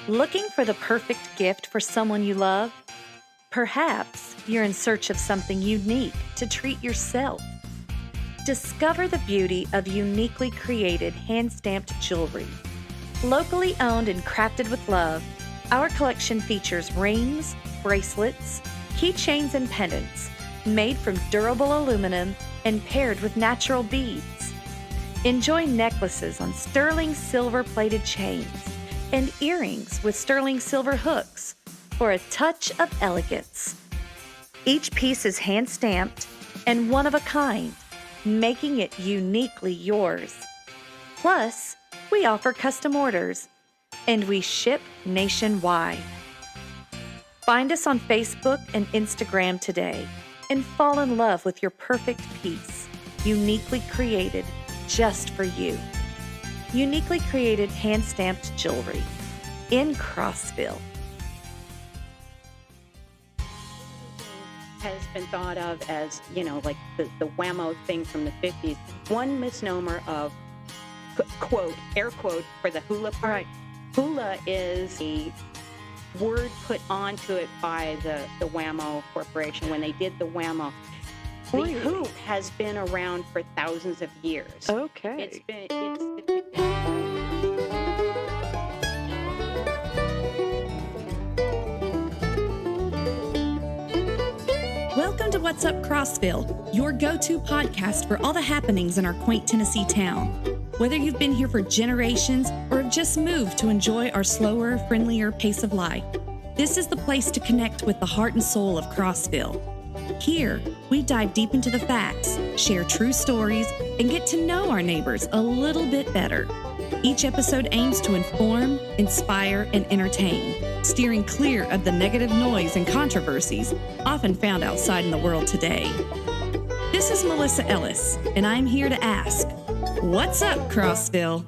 Looking for the perfect gift for someone you love? Perhaps you're in search of something unique to treat yourself. Discover the beauty of uniquely created hand-stamped jewelry. Locally owned and crafted with love, our collection features rings, bracelets, keychains, and pendants made from durable aluminum and paired with natural beads. Enjoy necklaces on sterling silver-plated chains and earrings with sterling silver hooks for a touch of elegance. Each piece is hand-stamped and one of a kind, making it uniquely yours. Plus, we offer custom orders, and we ship nationwide. Find us on Facebook and Instagram today and fall in love with your perfect piece, uniquely created just for you. Uniquely created hand-stamped jewelry in Crossville. Has been thought of as, like the whammo thing from the 50s. One misnomer of, quote, air quote, for the hula part. Right. Hula is a word put onto it by the Whammo Corporation when they did the whammo. The Really? hoop has been around for thousands of years. Okay. It's Welcome to What's Up Crossville, your go-to podcast for all the happenings in our quaint Tennessee town. Whether you've been here for generations or have just moved to enjoy our slower, friendlier pace of life, this is the place to connect with the heart and soul of Crossville. Here, we dive deep into the facts, share true stories, and get to know our neighbors a little bit better. Each episode aims to inform, inspire, and entertain, steering clear of the negative noise and controversies often found outside in the world today. This is Melissa Ellis, and I'm here to ask, what's up, Crossville?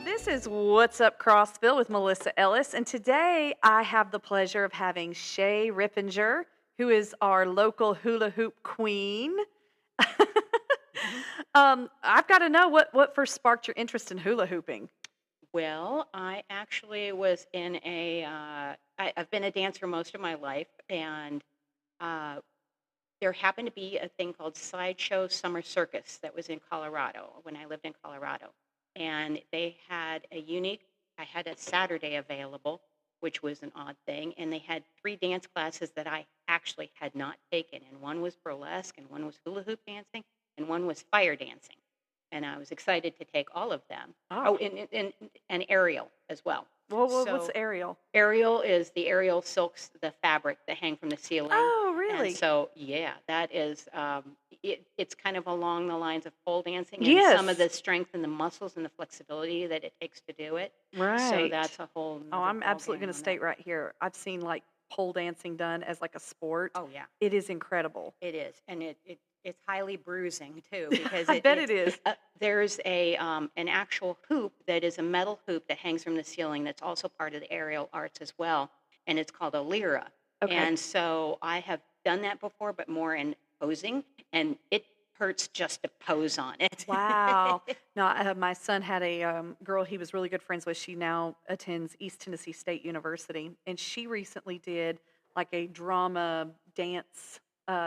This is What's Up, Crossville with Melissa Ellis, and today I have the pleasure of having Shay Rippinger, who is our local hula hoop queen. I've got to know what first sparked your interest in hula hooping. Well, I actually was in I've been a dancer most of my life, and there happened to be a thing called Sideshow Summer Circus that was in Colorado when I lived in Colorado. And they had I had a Saturday available, which was an odd thing. And they had 3 dance classes that I actually had not taken. And one was burlesque, and one was hula hoop dancing, and one was fire dancing. And I was excited to take all of them. Oh. And aerial as well. What's So aerial? aerial is the aerial silks, the fabric that hang from the ceiling. Oh, really? And so, yeah, that is, it's kind of along the lines of pole dancing and Yes. some of the strength and the muscles and the flexibility that it takes to do it. Right. So that's a whole Oh, nother I'm absolutely ballgame going to on state that. right here. I've seen like pole dancing done as like a sport. Oh, yeah, It is incredible. it is. And it's highly bruising, too, because I bet it is. there's an actual hoop that is a metal hoop that hangs from the ceiling that's also part of the aerial arts as well, and it's called a lyra. Okay. And so I have done that before, but more in posing, and it hurts just to pose on it. Wow. No, my son had a girl he was really good friends with. She now attends East Tennessee State University, and she recently did like a drama dance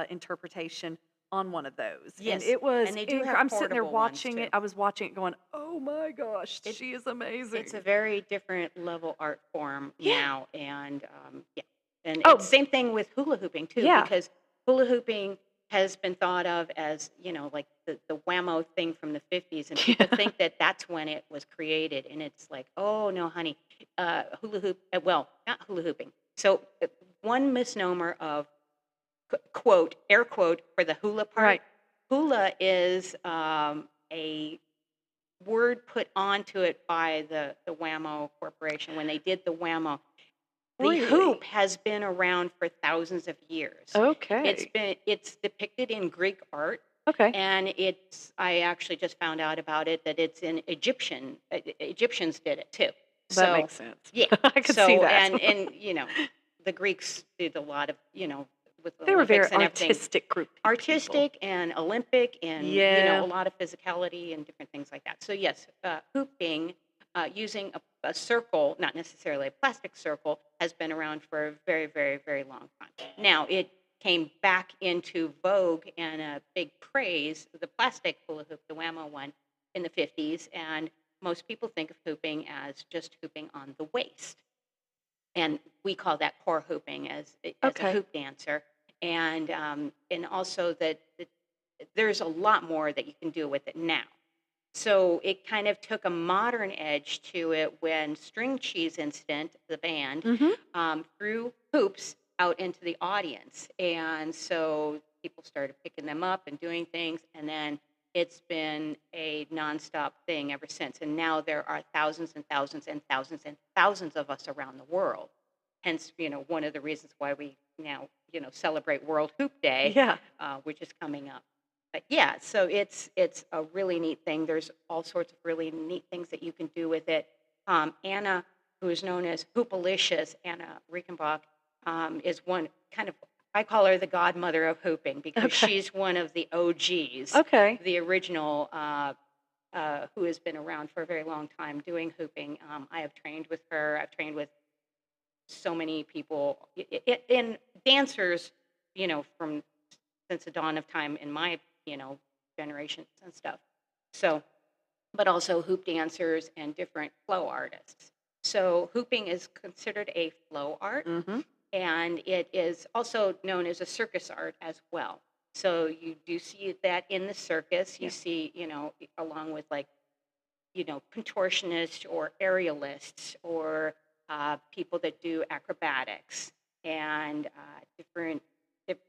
interpretation on one of those. Yes, And it was, and they do have I'm sitting there portable ones, watching too. it. I was watching it going, oh my gosh, she is amazing. It's a very different level art form Yeah. now, and yeah. And Oh. it's same thing with hula hooping, too, Yeah. because hula hooping has been thought of as, like the whammo thing from the 50s, and people Yeah. think that that's when it was created, and it's like, oh, no, honey, hula hoop, well, not hula hooping. So one misnomer of, quote, air quote, for the hula part. Right. Hula is a word put onto it by the Whammo Corporation when they did the whammo. The Really? hoop has been around for thousands of years. Okay. It's depicted in Greek art, Okay. and I actually just found out about it that it's in Egyptians did it too. That So makes sense. yeah, I could see that. and the Greeks did a lot of with the They were very Olympics and everything. artistic group of people. Artistic and Olympic, and Yeah. a lot of physicality and different things like that. So yes, hooping, using a a circle, not necessarily a plastic circle, has been around for a very, very, very long time. Now, it came back into vogue and a big praise, the plastic hula hoop, the Whammo one, in the 50s. And most people think of hooping as just hooping on the waist. And we call that core hooping as a Okay. hoop dancer. And also that there's a lot more that you can do with it now. So it kind of took a modern edge to it when String Cheese Instant, the band, Mm-hmm. threw hoops out into the audience. And so people started picking them up and doing things. And then it's been a nonstop thing ever since. And now there are thousands and thousands and thousands and thousands of us around the world. Hence, one of the reasons why we now, celebrate World Hoop Day, Yeah. which is coming up. But yeah, so it's a really neat thing. There's all sorts of really neat things that you can do with it. Anna, who is known as Hoopalicious, Anna Rickenbach, is one kind of, I call her the godmother of hooping because Okay. she's one of the OGs, Okay. the original, who has been around for a very long time doing hooping. I have trained with her. I've trained with so many people in dancers, from since the dawn of time in my, generations and stuff. So, but also hoop dancers and different flow artists. So hooping is considered a flow art, Mm-hmm. and it is also known as a circus art as well. So you do see that in the circus. You Yeah. see, along with like, contortionists or aerialists or people that do acrobatics and different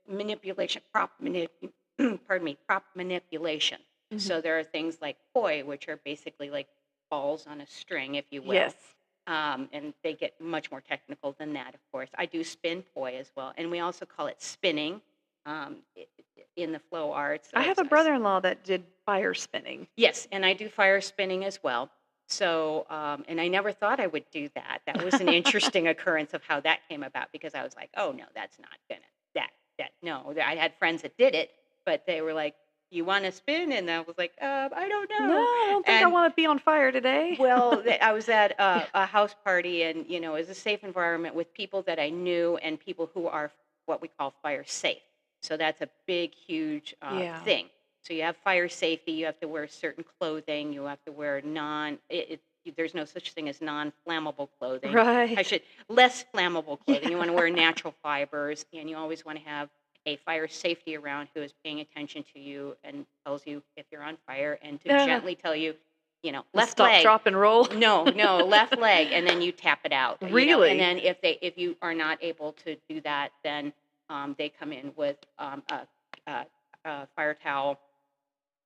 manipulation, pardon me, prop manipulation. Mm-hmm. So there are things like poi, which are basically like balls on a string, if you will. Yes. And they get much more technical than that, of course. I do spin poi as well. And we also call it spinning in the flow arts. I have a brother-in-law that did fire spinning. Yes, and I do fire spinning as well. So, and I never thought I would do that. That was an interesting occurrence of how that came about because I was like, oh, no, that's not gonna, no. I had friends that did it, but they were like, you want to spin? And I was like, I don't No, know. I don't think I And want to be on fire today. well, I was at a house party, and it was a safe environment with people that I knew and people who are what we call fire safe. So that's a big, huge Yeah. thing. So you have fire safety. You have to wear certain clothing. You have to wear there's no such thing as non-flammable clothing. Right. Less flammable clothing. You Yeah. want to wear natural fibers, and you always want to have a fire safety around who is paying attention to you and tells you if you're on fire and to Yeah. gently tell you, left Stop, leg. drop, and roll. No, left leg, and then you tap it out. Really? And then if you are not able to do that, then they come in with a fire towel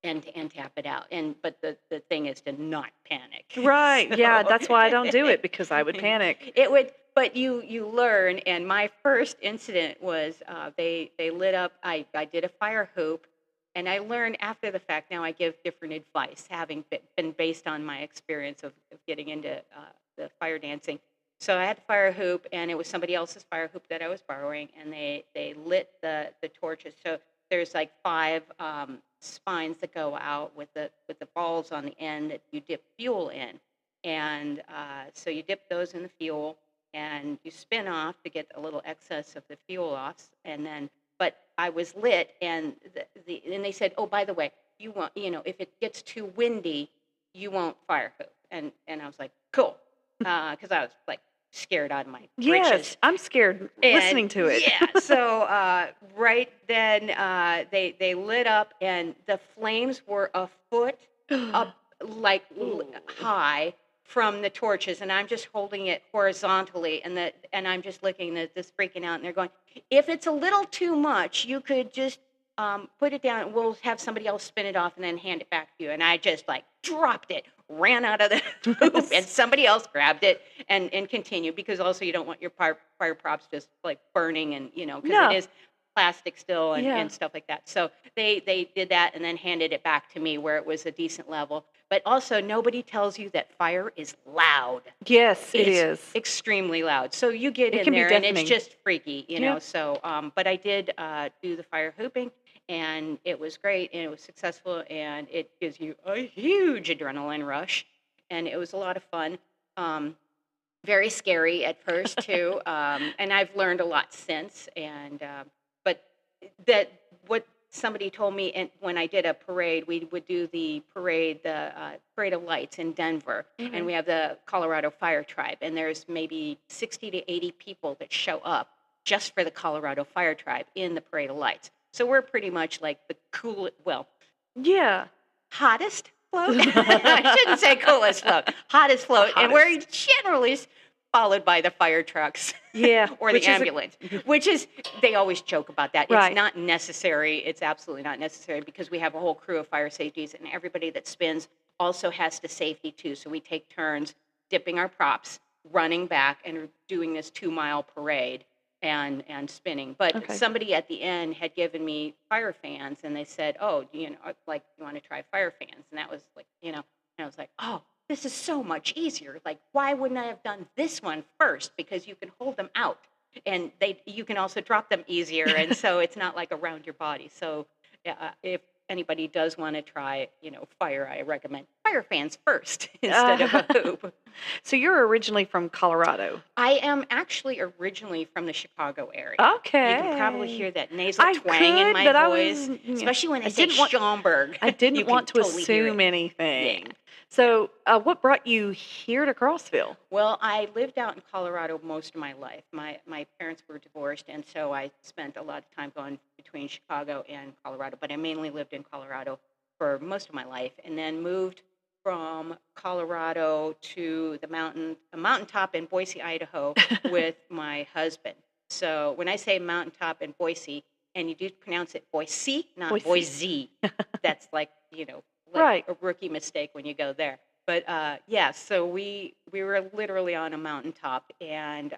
and tap it out. But the thing is to not panic. Right. Yeah, So that's why I don't do it because I would panic. it would, but you learn. And my first incident was they lit up. I did a fire hoop, and I learned after the fact. Now I give different advice, having been based on my experience of getting into the fire dancing. So I had the fire hoop, and it was somebody else's fire hoop that I was borrowing, and they lit the torches. So there's like 5 spines that go out with the balls on the end that you dip fuel in, and so you dip those in the fuel, and you spin off to get a little excess of the fuel off, and then. But I was lit, and and they said, oh, by the way, you want if it gets too windy, you won't fire hoop, and I was like, cool, because I was like scared out of my britches. Yes, I'm scared listening to it. Yeah. So right then they lit up, and the flames were a foot up, like high from the torches, and I'm just holding it horizontally, and I'm just looking at this freaking out, and they're going, if it's a little too much, you could just put it down, and we'll have somebody else spin it off and then hand it back to you. And I just like dropped it, ran out of the hoop, and somebody else grabbed it and continued, because also you don't want your fire props just like burning, and because No. it is plastic still and, Yeah. and stuff like that. So they did that and then handed it back to me where it was a decent level. But also, nobody tells you that fire is loud. Yes, it It's is. extremely loud. So you get It in can be there and it's deafening. just freaky, Yeah. So, but I did do the fire hooping, and it was great, and it was successful, and it gives you a huge adrenaline rush, and it was a lot of fun. Um, Very scary at first too, and I've learned a lot since. And but that what somebody told me, and when I did a parade, we would do the parade, the parade of lights in Denver, and Hmm. we have the Colorado Fire Tribe, and there's maybe 60 to 80 people that show up just for the Colorado Fire Tribe in the parade of lights. So we're pretty much like the cool, well, Yeah. hottest float. I shouldn't say coolest float, hottest float, and we're Hottest. generally followed by the fire trucks Yeah. or the Which is ambulance, which is, they always joke about that. It's right. not necessary. It's absolutely not necessary because we have a whole crew of fire safeties, and everybody that spins also has to safety too. So we take turns dipping our props, running back, and doing this 2 mile parade and spinning. But Okay. somebody at the end had given me fire fans, and they said, "Oh, like, you want to try fire fans?" And that was like, and I was like, "Oh, this is so much easier. Like, why wouldn't I have done this one first? Because you can hold them out, and you can also drop them easier, and so it's not like around your body." So, yeah, if anybody does want to try, fire, I recommend fire fans first instead of a Uh, hoop. so you're originally from Colorado. I am actually originally from the Chicago area. You can probably Okay. hear that nasal I twang in could, my but I was voice, especially when I I say didn't want Schaumburg. I You didn't can want to totally hear assume it. Yeah. anything. Yeah. So, what brought you here to Crossville? Well, I lived out in Colorado most of my life. My parents were divorced, and so I spent a lot of time going between Chicago and Colorado. But I mainly lived in Colorado for most of my life, and then moved from Colorado to a mountaintop in Boise, Idaho, with my husband. So when I say mountaintop in Boise, and you do pronounce it Boise, not Boise. Boise, that's like like Right. a rookie mistake when you go there. But yeah, so we were literally on a mountaintop, and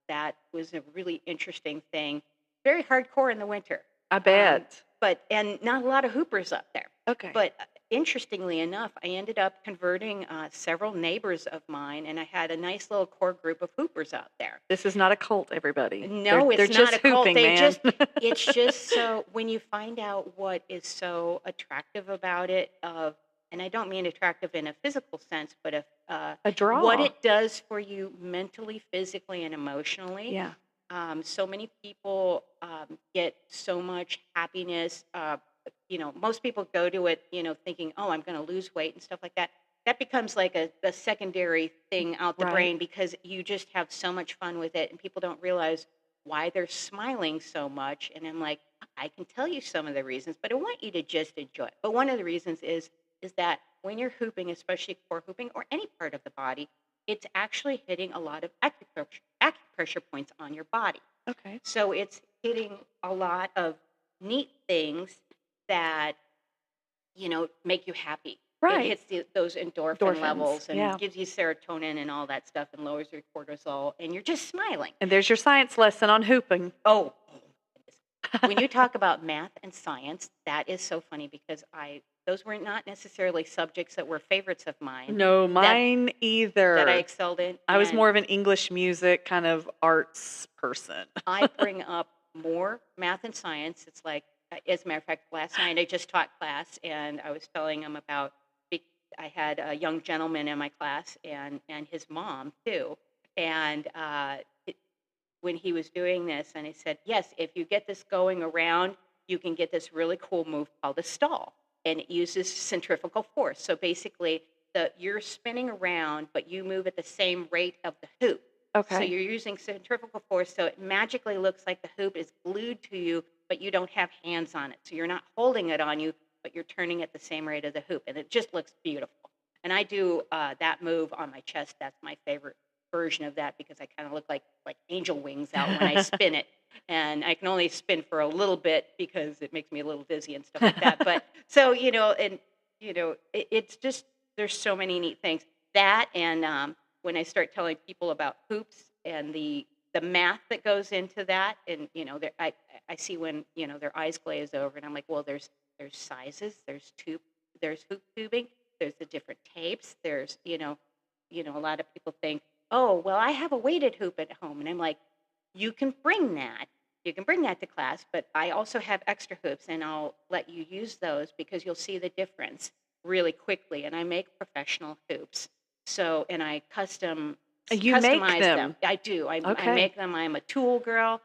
that was a really interesting thing. Very hardcore in the winter, I um, bet. and not a lot of hoopers up there. Okay. But interestingly enough, I ended up converting several neighbors of mine, and I had a nice little core group of hoopers out there. This is not a cult, everybody. No, They're it's not just a cult. hooping, They man. just, it's just so, when you find out what is so attractive about it, and I don't mean attractive in a physical sense, but A what draw. it does for you mentally, physically, and emotionally. Yeah. So many people get so much happiness. Most people go to it, thinking, "Oh, I'm going to lose weight," and stuff like that. That becomes like a secondary thing out the Right. brain because you just have so much fun with it, and people don't realize why they're smiling so much. And I'm like, I can tell you some of the reasons, but I want you to just enjoy it. But one of the reasons is that when you're hooping, especially core hooping or any part of the body, it's actually hitting a lot of acupressure points on your body. Okay. So it's hitting a lot of neat things that make you happy. It Right. hits those endorphin Endorphins. levels and Yeah. gives you serotonin and all that stuff and lowers your cortisol, and you're just smiling. And there's your science lesson on hooping. Oh, goodness. When you talk about math and science, that is so funny because those were not necessarily subjects that were favorites of mine No, that mine that I either. excelled in, I was and more of an English music kind of arts person. I bring up more math and science. It's like, as a matter of fact, last night I just taught class, and I was telling them about. I had a young gentleman in my class, and his mom too, and when he was doing this, and I said, "Yes, if you get this going around, you can get this really cool move called a stall, and it uses centrifugal force. So basically, you're spinning around, but you move at the same rate of the hoop. So Okay. you're using centrifugal force, so it magically looks like the hoop is glued to you, but you don't have hands on it. So you're not holding it on you, but you're turning at the same rate of the hoop, and it just looks beautiful. And I do that move on my chest. That's my favorite version of that because I kind of look like angel wings out when I spin it. And I can only spin for a little bit because it makes me a little dizzy and stuff like that. But so it's just, there's so many neat things. That, and when I start telling people about hoops and the math that goes into that, and I see when their eyes glaze over, and I'm like, well, there's sizes, there's hoop tubing, there's the different tapes, there's a lot of people think, oh, well, I have a weighted hoop at home, and I'm like, you can bring that. You can bring that to class, but I also have extra hoops, and I'll let you use those because you'll see the difference really quickly. And I make professional hoops. So, and I You make customize them. them. I do. I Okay. make them. I'm a tool girl.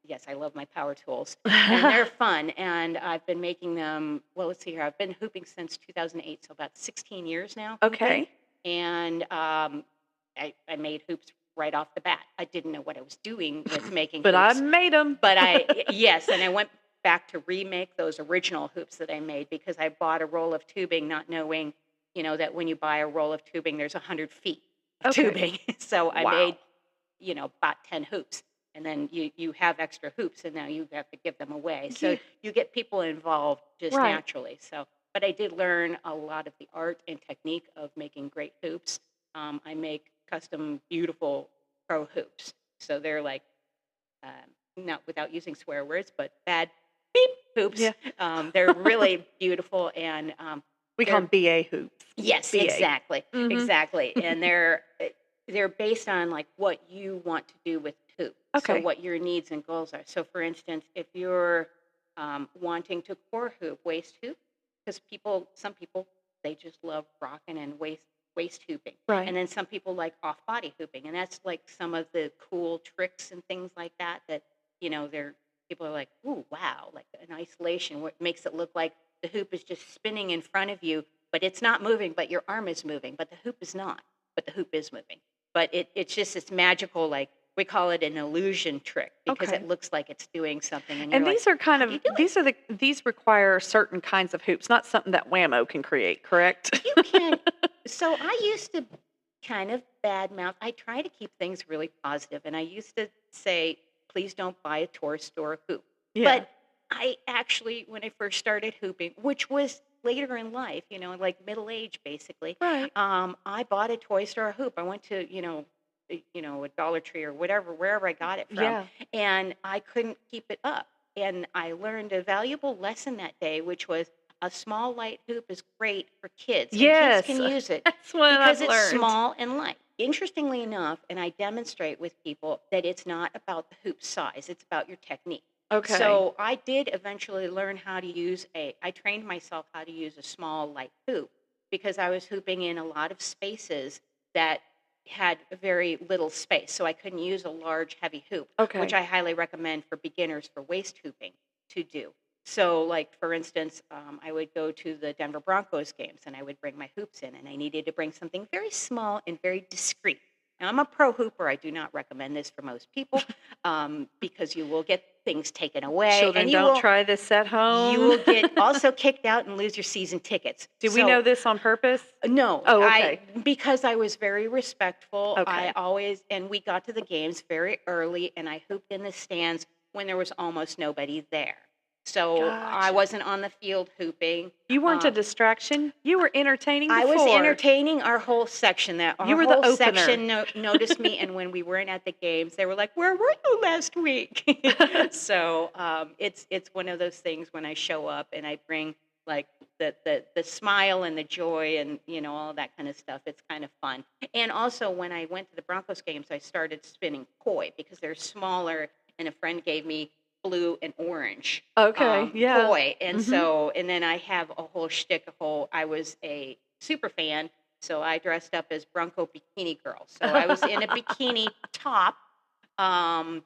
Yes, I love my power tools, and they're fun. And I've been making them. Well, let's see here. I've been hooping since 2008, so about 16 years now hooping. Okay. And I made hoops right off the bat. I didn't know what I was doing with making But I hoops, made them. but yes, and I went back to remake those original hoops that I made because I bought a roll of tubing, not knowing, that when you buy a roll of tubing, there's 100 feet of Okay. tubing. So I Wow. made, about 10 hoops. And then you have extra hoops, and now you have to give them away. So Yeah. you get people involved just Right. naturally. So, but I did learn a lot of the art and technique of making great hoops. I make custom, beautiful pro hoops. So they're like, not without using swear words, but bad beep hoops. Yeah. They're really beautiful, and We call them BA hoops. yes, BA. exactly, Mhm. exactly. And they're based on like what you want to do with the hoop. So Okay. what your needs and goals are. So for instance, if you're wanting to core hoop, waist hoop, because some people they just love rocking and waist hooping, Right. and then some people like off body hooping, and that's like some of the cool tricks and things like that. They're people are like, ooh, wow, like an isolation, what makes it look like the hoop is just spinning in front of you, but it's not moving, but your arm is moving, but the hoop is not, but the hoop is moving. But it's just this magical, like we call it an illusion trick because Okay. it looks like it's doing something, and you're And like, these are kind how do of you do it? these require certain kinds of hoops, not something that Whammo can create, correct? You can. So I used to kind of badmouth. I try to keep things really positive, and I used to say, "Please don't buy a toy store hoop." Yeah. But I actually, when I first started hooping, which was later in life, like middle age, basically, Right. I bought a toy store hoop. I went to, a Dollar Tree or whatever, wherever I got it from, Yeah. and I couldn't keep it up. And I learned a valuable lesson that day, which was a small light hoop is great for kids, and kids can Yes. use it That's what because I've it's learned. small and light. Interestingly enough, and I demonstrate with people that it's not about the hoop size, it's about your technique. Okay. So I did eventually learn I trained myself how to use a small light hoop because I was hooping in a lot of spaces that had very little space. So I couldn't use a large, heavy hoop, which Okay. I highly recommend for beginners for waist hooping to do. So, like for instance, I would go to the Denver Broncos games and I would bring my hoops in, and I needed to bring something very small and very discreet. Now, I'm a pro hooper. I do not recommend this for most people because you will get things taken away, Children, and don't try this at you home. will get also kicked out and lose your season tickets. Do we know So, this on purpose? no, Oh, okay. because I was very respectful. Okay. And we got to the games very early, and I hooped in the stands when there was almost nobody there. So I Gotcha. wasn't on the field hooping. You weren't a distraction. You were entertaining I was before. entertaining our whole section. That our You were the whole opener. section noticed me, and when we weren't at the games, they were like, "Where were you last week?" So it's one of those things when I show up and I bring like the smile and the joy and all that kind of stuff. It's kind of fun. And also when I went to the Broncos games, I started spinning koi because they're smaller, and a friend gave me blue and orange Okay. Yeah. koi. And Mhm. so, and then I have a whole shtick, I was a super fan, so I dressed up as Bronco Bikini Girl. So I was in a bikini top um,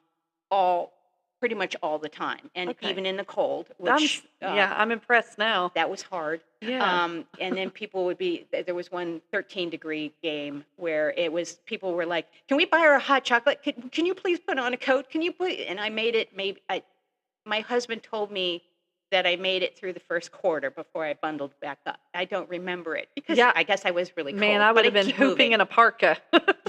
all pretty much all the time, and Okay. even in the cold, I'm which I'm impressed now. that was hard. Yeah. And then there was one 13-degree game where people were like, "Can we buy her a hot chocolate? Can you please put on a coat? Can you please?" And I made it, my husband told me that I made it through the first quarter before I bundled back up. I don't remember it because Yeah. I guess I was really cold. Man, I but would have been keep hooping moving. in a parka.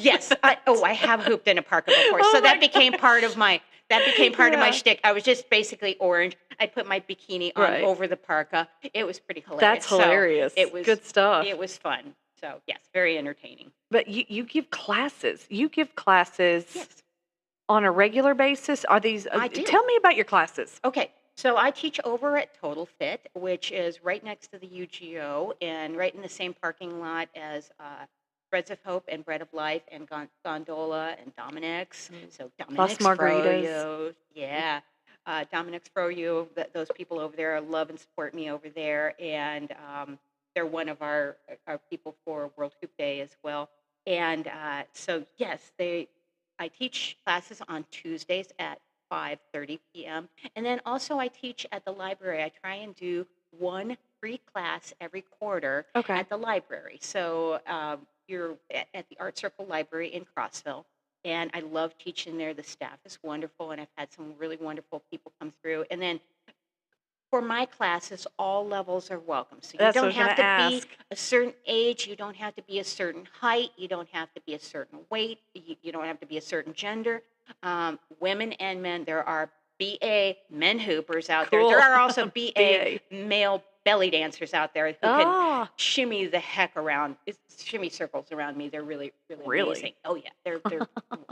Yes. I have hooped in a parka before. Oh So my that became part of my Yeah. shtick. I was just basically orange. I'd put my bikini on Right. over the parka. It was pretty hilarious. That's hilarious. So Good stuff. it was fun. So yes, very entertaining. But you give classes. You give classes Yes, on a regular basis. Are these? I do. Tell me about your classes. Okay, so I teach over at Total Fit, which is right next to the UGO and right in the same parking lot as Breads of Hope and Bread of Life and Gondola and Dominic's. So Las Dominic's Margaritas. Froyo, yeah. Dominic's Froyo, those people over there love and support me over there. And they're one of our people for World Hoop Day as well. And so yes, they I teach classes on Tuesdays at 5:30 p.m. And then also I teach at the library. I try and do one free class every quarter Okay. at the library. So you're at the Art Circle Library in Crossville. And I love teaching there. The staff is wonderful, and I've had some really wonderful people come through. And then for my classes, all levels are welcome. So you That's what I don't was gonna have to be ask. a certain age, you don't have to be a certain height, you don't have to be a certain weight, you don't have to be a certain gender. Women and men, there are BA men hoopers out there. There Cool. are also BA BA. male belly dancers out there who can Ah, shimmy the heck around, shimmy circles around me. They're really, really amazing. really? Oh yeah, they're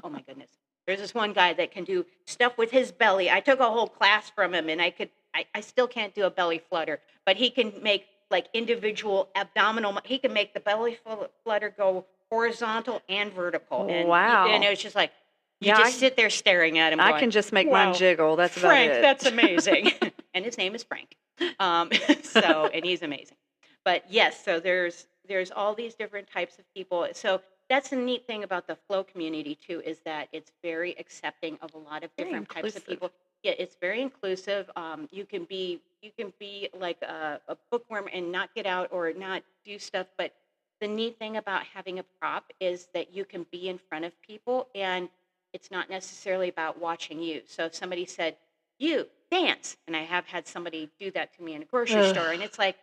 oh my goodness. There's this one guy that can do stuff with his belly. I took a whole class from him, and I still can't do a belly flutter, but he can make like individual abdominal. He can make the belly flutter go horizontal and vertical, and Wow. it was just like you Yeah, just sit there staring at him, I going, can just make mine "Wow, jiggle. That's about Frank, it. that's amazing." And his name is Frank. And he's amazing. But yes, so there's all these different types of people. So that's the neat thing about the flow community too, is that it's very accepting of a lot of Very different types of inclusive. people. Yeah, it's very inclusive. You can be like a bookworm and not get out or not do stuff. But the neat thing about having a prop is that you can be in front of people, and it's not necessarily about watching you. So if somebody said, "You dance," and I have had somebody do that to me in a grocery Ugh, store, and it's like,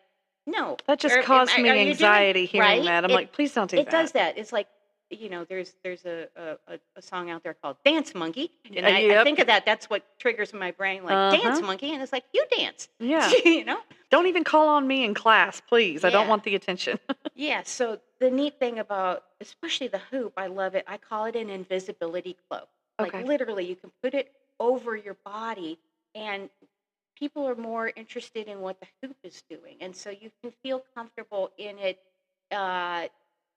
no, that just caused me are you doing anxiety hearing right? that. I'm It like, please don't do it does that. that. It's like, there's a song out there called Dance Monkey. And I Yep. think of that. That's what triggers in my brain, like Dance Uh-huh. Monkey. And it's like, you dance. Yeah. you know? Don't even call on me in class, please. I don't Yeah. want the attention. Yeah. So the neat thing about, especially the hoop, I love it. I call it an invisibility cloak. Like Okay. literally, you can put it over your body, and people are more interested in what the hoop is doing. And so you can feel comfortable in it uh,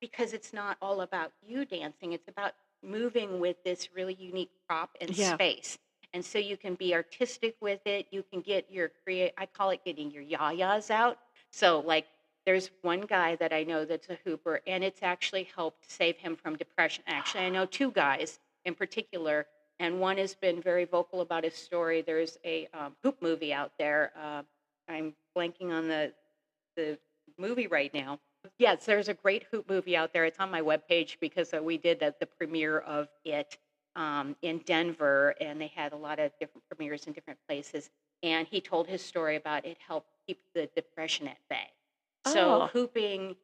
because it's not all about you dancing. It's about moving with this really unique prop and Yeah. space. And so you can be artistic with it. You can get your I call it getting your yayas out. So like there's one guy that I know that's a hooper, and it's actually helped save him from depression. Actually, I know two guys in particular, and one has been very vocal about his story. There's a hoop movie out there. I'm blanking on the movie right now. Yes, there's a great hoop movie out there. It's on my webpage because we did the premiere of it in Denver, and they had a lot of different premieres in different places. And he told his story about it helped keep the depression at bay. So Oh, hooping,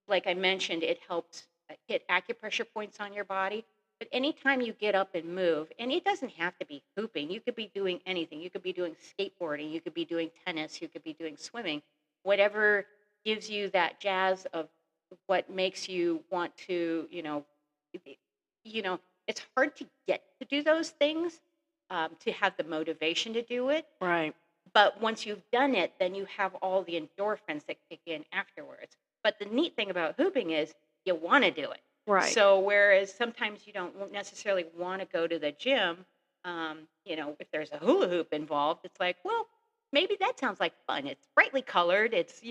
like I mentioned, it helps hit acupressure points on your body. But anytime you get up and move, and it doesn't have to be hooping, you could be doing anything. You could be doing skateboarding, you could be doing tennis, you could be doing swimming, whatever gives you that jazz of what makes you want to, it- you know, it's hard to get to do those things, to have the motivation to do it. right. But once you've done it, then you have all the endorphins that kick in afterwards. But the neat thing about hooping is you want to do it. Right. So whereas sometimes you don't necessarily want to go to the gym, if there's a hula hoop involved, it's like, well, maybe that sounds like fun. It's brightly colored. It's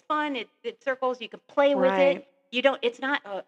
fun. It circles. You can play with it. Right. You don't. It's not a.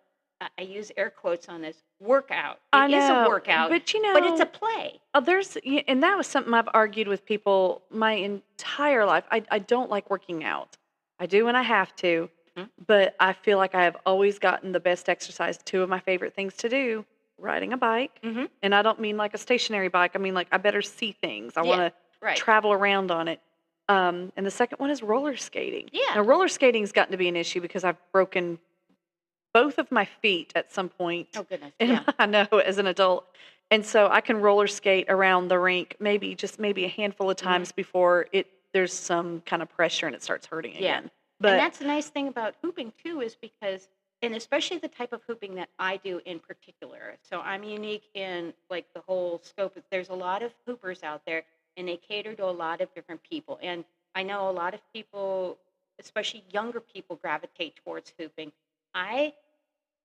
I use air quotes on this workout. I It is a know, workout, but but it's a play. and that was something I've argued with people my entire life. I don't like working out. I do when I have to, Hmm? but I feel like I have always gotten the best exercise. Two of my favorite things to do, riding a bike, Mm-hmm. and I don't mean like a stationary bike. I mean like I better see things. I want Yeah. to Right. travel around on it. And the second one is roller skating. Yeah. Now, roller skating's gotten to be an issue because I've broken both of my feet at some point Oh goodness. in Yeah. I know as an adult. And so I can roller skate around the rink maybe a handful of Mm-hmm. times before there's some kind of pressure and it starts hurting Yeah. again. And But that's the nice thing about hooping too, is because, and especially the type of hooping that I do in particular. So I'm unique in like the whole scope. There's a lot of hoopers out there, and they cater to a lot of different people. And I know a lot of people, especially younger people, gravitate towards hooping. I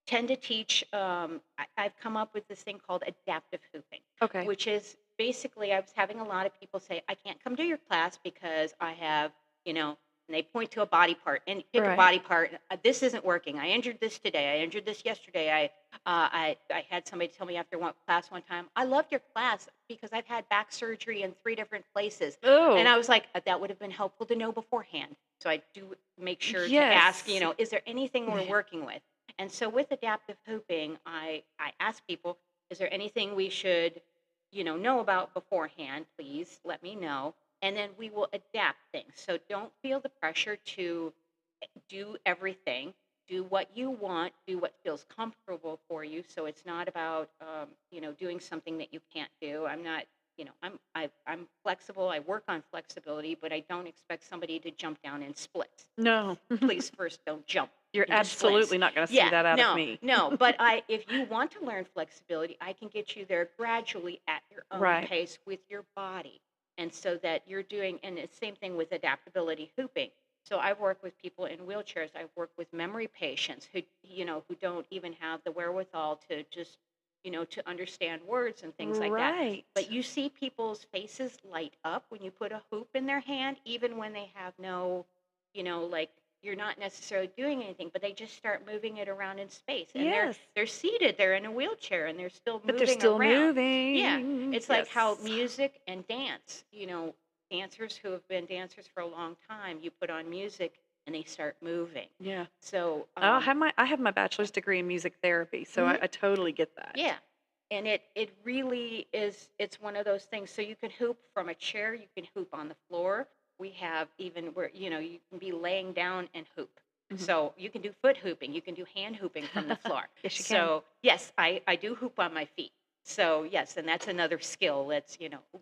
tend to teach. I've come up with this thing called adaptive hooping, okay. which is basically I was having a lot of people say, I can't come to your class because I have, you know, and they point to a body part and pick a Right. body part. This isn't working. I injured this today. I injured this yesterday. I had somebody tell me after one class one time, I loved your class because I've had back surgery in 3 different places. And Oh, I was like, that would have been helpful to know beforehand. So I do make sure to ask, yes. is there anything we're Yeah. working with? And so with adaptive hooping, I ask people, is there anything we should, know about beforehand? Please let me know. And then we will adapt things. So don't feel the pressure to do everything. Do what you want. Do what feels comfortable for you. So it's not about, doing something that you can't do. I'm not, I'm flexible. I work on flexibility, but I don't expect somebody to jump down in splits. No. Please first don't jump You're into splints. absolutely not going to see Yeah, that out of no, me. no. But if you want to learn flexibility, I can get you there gradually at your own Right. pace with your body. And so that you're doing, and the same thing with adaptability hooping. So I've worked with people in wheelchairs. I've worked with memory patients who don't even have the wherewithal to just, to understand words and things like that. Right. But you see people's faces light up when you put a hoop in their hand, even when they have no, like you're not necessarily doing anything, but they just start moving it around in space. And Yes. they're seated, they're in a wheelchair, and they're still But they're moving still around. Yeah, moving. it's like how Yes. music and dance, dancers who have been dancers for a long time, you put on music and they start moving. Yeah. So, I have my bachelor's degree in music therapy, so mhm, I totally get that. yeah. And it really is, it's one of those things. So you can hoop from a chair, you can hoop on the floor. We have even where, you can be laying down and hoop. Mhm. So you can do foot hooping, you can do hand hooping from the floor. Yes, you can. So yes, I do hoop on my feet. So yes, and that's another skill that's,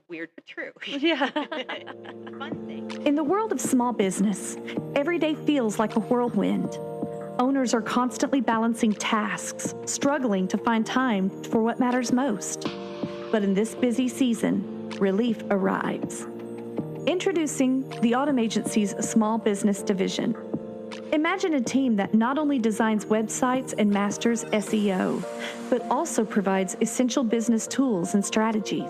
weird but true. Yeah. Fun thing. In the world of small business, every day feels like a whirlwind. Owners are constantly balancing tasks, struggling to find time for what matters most. But in this busy season, relief arrives. Introducing the Autumn Agency's Small Business Division. Imagine a team that not only designs websites and masters SEO, but also provides essential business tools and strategies.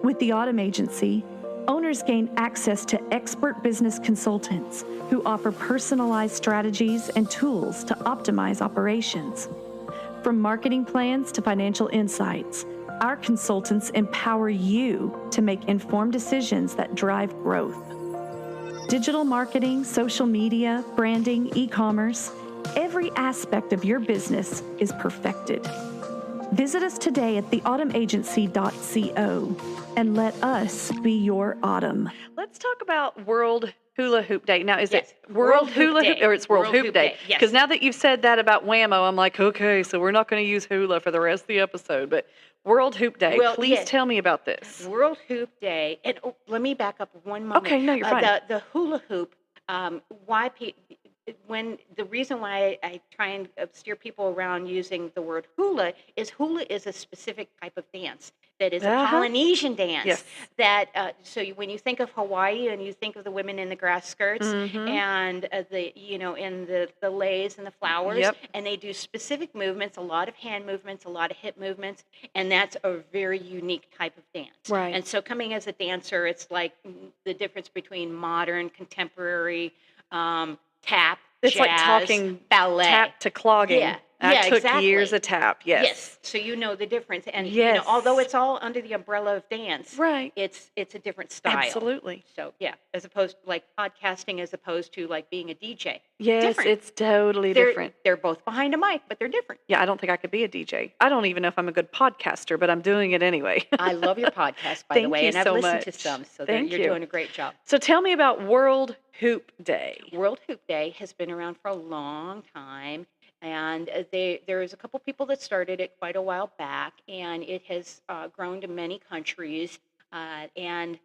With the Autumn Agency, owners gain access to expert business consultants who offer personalized strategies and tools to optimize operations. From marketing plans to financial insights, our consultants empower you to make informed decisions that drive growth. Digital marketing, social media, branding, e-commerce, every aspect of your business is perfected. Visit us today at theautumnagency.co and let us be your autumn. Let's talk about World Hula Hoop Day. Now, is Yes, it World Hula Hoop Day. or it's World Hoop Day? Yes. Because now that you've said that about Whammo, I'm like, okay, so we're not going to use hula for the rest of the episode. But World Hoop Day, Well, please yeah. tell me about this. World Hoop Day, and let me back up one moment. Okay, no, you're fine. The hula hoop, why when the reason why I try and steer people around using the word hula is a specific type of dance that is a Polynesian dance. Yes. That when you think of Hawaii and you think of the women in the grass skirts Mhm. and in the leis and the flowers, Yep. and they do specific movements, a lot of hand movements, a lot of hip movements, and that's a very unique type of dance. Right. And so coming as a dancer, it's like the difference between modern, contemporary, tap, It's jazz, like talking ballet. tap to clogging. Yeah. I took exactly. years of tap. Yes. Yes. So you know the difference. And Yes. although it's all under the umbrella of dance, Right. it's a different style. Absolutely. So yeah, as opposed to like podcasting as opposed to like being a DJ. Yes, Different. it's totally different. They're both behind a mic, but they're different. Yeah, I don't think I could be a DJ. I don't even know if I'm a good podcaster, but I'm doing it anyway. I love your podcast, by Thank the way, you and I've so listened to much. some, so Thank you're you. doing a great job. So tell me about World Hoop Day. World Hoop Day has been around for a long time, and there's a couple people that started it quite a while back, and it has grown to many countries. And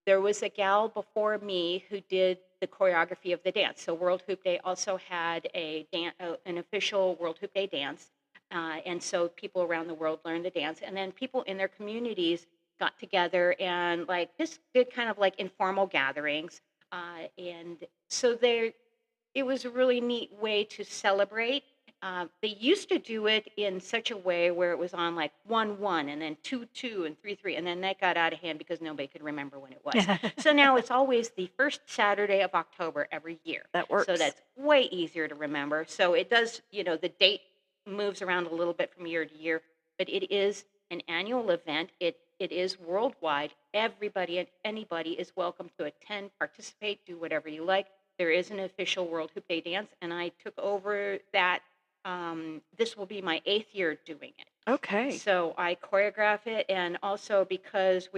there was a gal before me who did the choreography of the dance. So World Hoop Day also had an official World Hoop Day dance, and so people around the world learned the dance, and then people in their communities got together and like just did kind of like informal gatherings. And so it was a really neat way to celebrate They used to do it in such a way where it was on like 1-1 and then 2-2 and 3-3. And then that got out of hand because nobody could remember when it was. So now it's always the first Saturday of October every year. That So works. that's way easier to remember. So it does, the date moves around a little bit from year to year, but it is an annual event. It is worldwide. Everybody and anybody is welcome to attend, participate, do whatever you like. There is an official World Hoop Day dance, and I took over that. This will be my 8th year doing it. Okay. So I choreograph it, and also because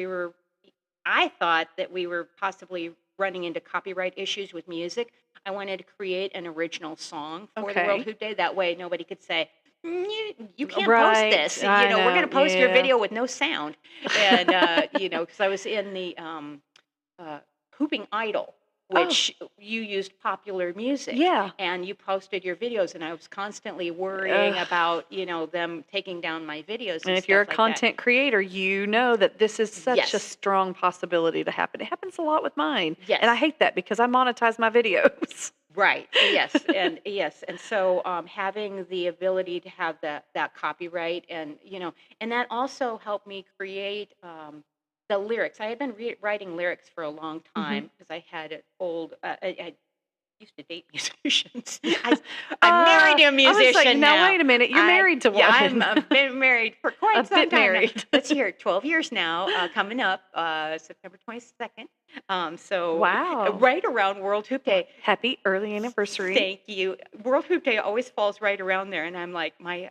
I thought that we were possibly running into copyright issues with music. I wanted to create an original song for the World Okay. Hoop Day. That way, nobody could say, you can't post Right. this. I We're going know. to post your Yeah. video with no sound. And, because I was in the Hooping Idol, Oh, which you used popular music yeah. and you posted your videos. And I was constantly worrying Ugh. about, them taking down my videos And and if you're a stuff like that. content creator, you know that this is such a Yes. strong possibility to happen. It happens a lot with mine. And I Yes. hate that because I monetize my videos. Right. Yes. And yes. And so having the ability to have that copyright and that also helped me create the lyrics. I had been writing lyrics for a long hmm time because I had an old. I used to date musicians. I'm married to a I was like, musician now now. wait a minute. You're married to Yeah, one. I've been married for A quite some bit time now. married. Let's hear it. 12 years now, coming up September 22nd. So Wow. right around World Hoop Well, Day. happy early anniversary. Thank you. World Hoop Day always falls right around there, and I'm like, my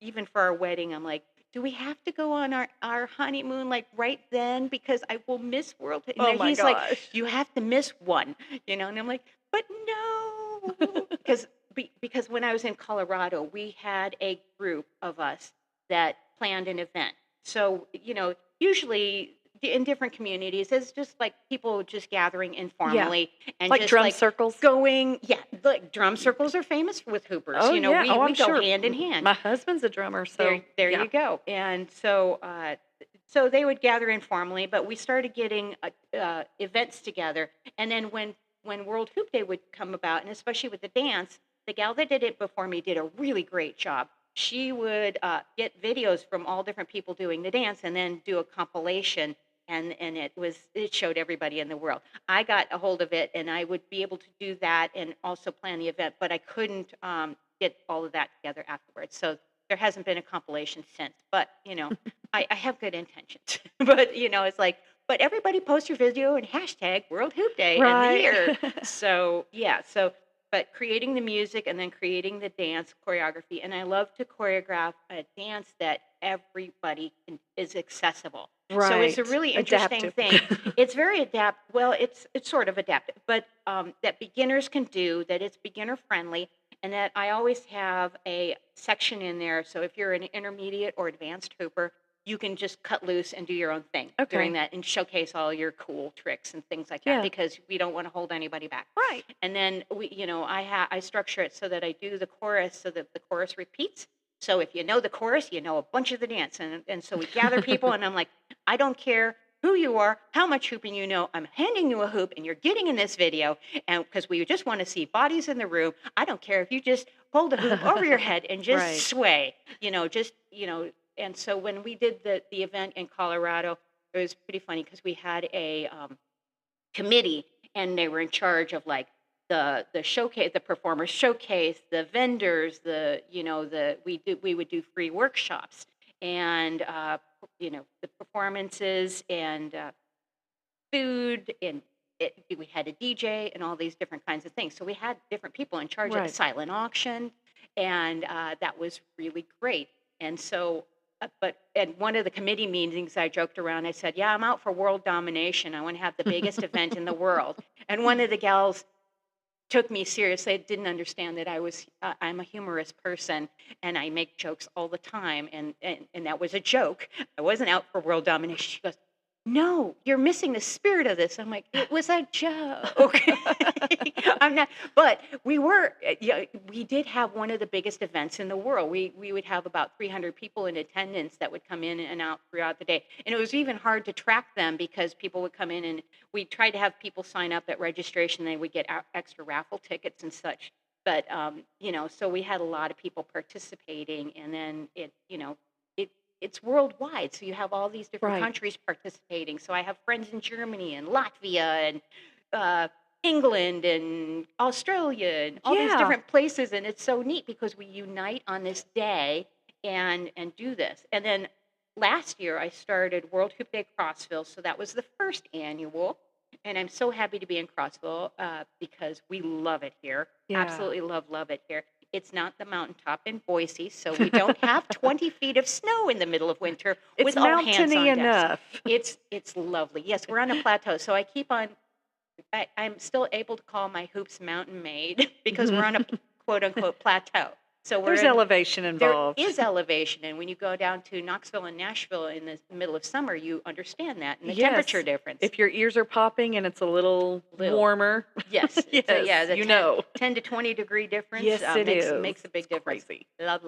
even for our wedding, I'm like, do we have to go on our honeymoon like right then because I will miss World Hoop? And Oh then my he's like, gosh. you have to miss one, and I'm like, but no, because when I was in Colorado, we had a group of us that planned an event. So usually in different communities, it's just like people just gathering Yeah. informally and Like just drum like circles. going, yeah, like drum circles are famous with hoopers. Oh, yeah. We Oh, I'm we go sure. hand in hand. My husband's a drummer, There so there yeah. you go. And so they would gather informally, but we started getting events together. And then when World Hoop Day would come about, and especially with the dance, the gal that did it before me did a really great job. She would get videos from all different people doing the dance, and then do a compilation. And it showed everybody in the world. I got a hold of it, and I would be able to do that and also plan the event, but I couldn't get all of that together afterwards. So there hasn't been a compilation since. But I have good intentions. But it's like, but everybody post your video and hashtag World Hoop Day and the Right. year. So yeah, but creating the music and then creating the dance choreography, and I love to choreograph a dance that everybody is accessible. So it's a Right. really interesting Adaptive. thing. It's very well, it's sort of adaptive, but that beginners can do, that it's beginner friendly, and that I always have a section in there. So if you're an intermediate or advanced hooper, you can just cut loose and do your own thing during Okay. that and showcase all your cool tricks and things like that Yeah. because we don't want to hold anybody back. Right. And then I structure it so that I do the chorus so that the chorus repeats. So if you know the chorus, you know a bunch of the dance, and so we gather people, and I'm like, I don't care who you are, how much hooping you know. I'm handing you a hoop, and you're getting in this video, and because we just want to see bodies in the room. I don't care if you just hold the hoop over your head and just Right. sway. And so when we did the event in Colorado, it was pretty funny because we had a committee, and they were in charge of like the showcase, the performers showcase, the vendors, we would do free workshops, and the performances, and food, and we had a DJ and all these different kinds of things. So we had different people in charge of the Right. silent auction, and that was really great. And so, and one of the committee meetings, I joked around. I said, "Yeah, I'm out for world domination. I want to have the biggest event in the world." And one of the gals took me seriously. I didn't understand that I'm a humorous person and I make jokes all the time, and that was a joke. I wasn't out for world domination. She goes, "No, you're missing the spirit of this." I'm like, "It was a joke." I'm not, but we did have one of the biggest events in the world. We would have about 300 people in attendance that would come in and out throughout the day, and it was even hard to track them because people would come in, and we tried to have people sign up at registration. They would get extra raffle tickets and such. But so we had a lot of people participating, and then it's worldwide. So you have all these different Right. countries participating. So I have friends in Germany and Latvia and uh, England and Australia and all these Yeah. different places, and it's so neat because we unite on this day and do this. And then last year I started World Hoop Day Crossville, so that was the first annual. And I'm so happy to be in Crossville because we love it here. Yeah. Absolutely love it here. It's not the mountaintop in Boise, so we don't have 20 feet of snow in the middle of winter It's with all hands mountainy on deck. enough. It's lovely. Yes, we're on a plateau, so I keep on. I'm still able to call my hoops mountain made because we're on a quote unquote plateau. So There's elevation there involved. is elevation, and when you go down to Knoxville and Nashville in the middle of summer, you understand that and the temperature Yes. difference. If your ears are popping and it's a little Little. warmer, Yes. yes, The you know. 10 to 20 degree difference Yes, it makes is. makes a big It's difference. crazy. Love